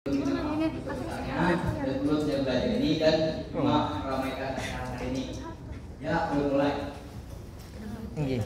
Dan terus saya belajar ini dan meramaikan acara ini. Ya, mulai. Nggih.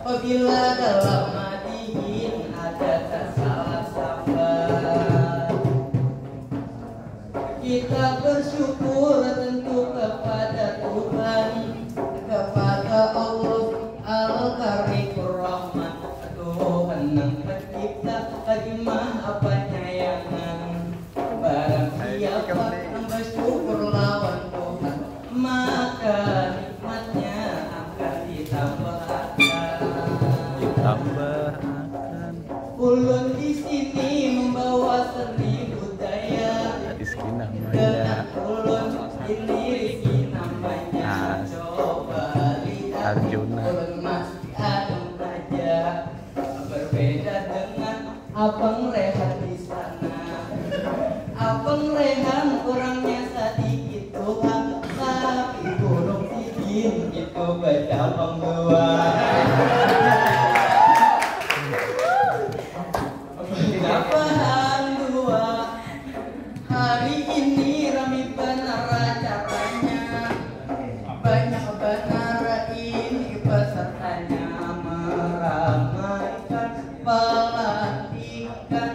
Apabila dalam hadiin ada salah sabar, kita bersyukur tentu kepada Tuhan, kepada Allah Al-Karimur Rahman, Tuhan yang pencipta lagi maha penyayang. Barang siapa yang bersyukur lawan Tuhan, maka nikmatnya akan ditambahkan. Ulun di sini membawa seni budaya. Dengan ulun ini Riki namanya. Coba lihat ulun masih anu aja. Berbeda dengan Abang Rehan di sana. Abang Rehan orangnya sedikit Tuhan, tapi burung Sidin itu bercabang dua. Hari ini rame benar acaranya, banyak benar ini pesertanya, meramaikan pelantikan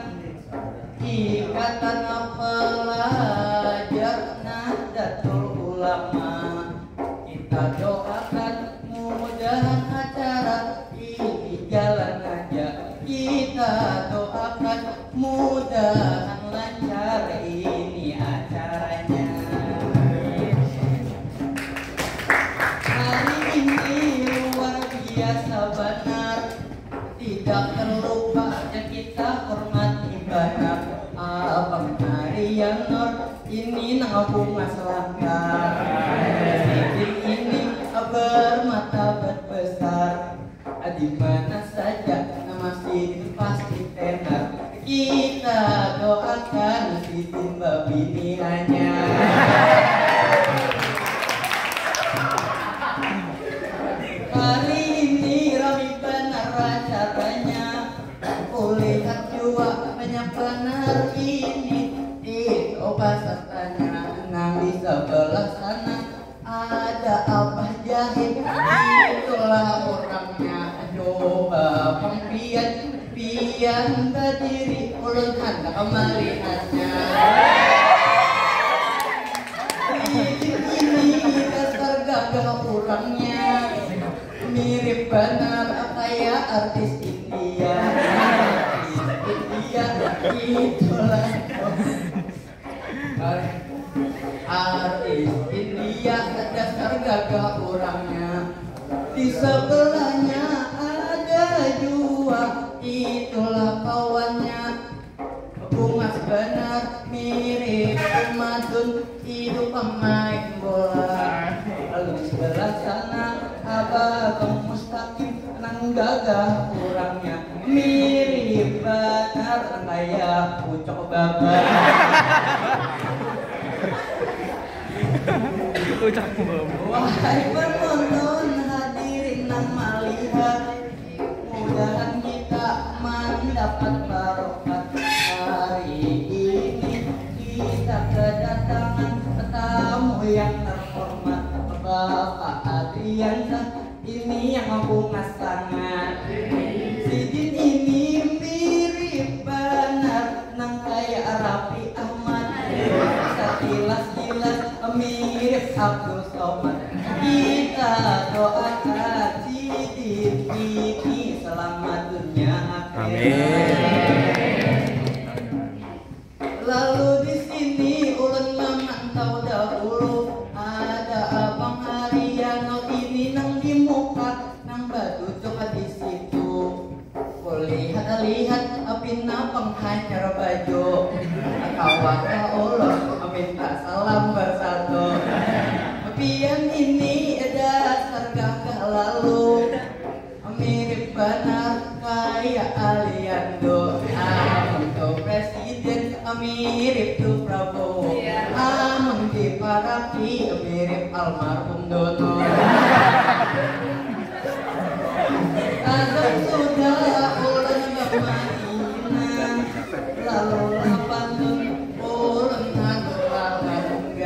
Ikatan Pelajar Nahdlatul Ulama. Kita doakan mudah-mudahan acara ini jalan aja. Kita doakan mudah-mudahan lancar ini acaranya. Hari ini luar biasa benar, tidak terlupakan kita hormati benar Abang Aryan Nur ini bunga selangkah. Sidin ini bermartabat besar, di mana saja nama Sidin pasti tenar. Kita doakan Sidin babiniannya. Hari ini rame benar acaranya, kulihat juga banyak benar ini. Itu pesertanya, nang di sebelah sana ada Abah Jahit, itulah orangnya. Coba pian berdiri ulun hendak melihatnya. Ini dasar gagah orangnya, mirip benar kayak artis India. Itulah artis India, dasar gagah orangnya. Di sebelahnya ada jua, itulah benar mirip Madun hidup pemain bola. Lalu di sebelah sana Abang Mustaqim nang gagah orangnya mirip benar kayak Ucok Baba. Ucap Baba. Wahai penonton hadirin nang melihat, mudahan kita mendapat barokah. Hari ini kita kedatangan tamu yang terhormat, Bapak Adriansyah. Ini yang mampu sangat. Sidin ini mirip benar nang kayak Raffi Ahmad. Sekilas-kilas mirip Abdul Somad. Kita doakan Sidin ini selamat dunia akhirat. Lalu di sini ulun memantau dahulu ada Abang Haryanto ini nang di muka nang batu coba di situ. Lihat apina penghanyar baju. Kawaka Allah minta salam bersatu. Pian ini dasar gagah lalu mirip benar kayak Aliando. Untuk presiden mirip tuh Prabowo. Di Parapi mirip almarhum Dono.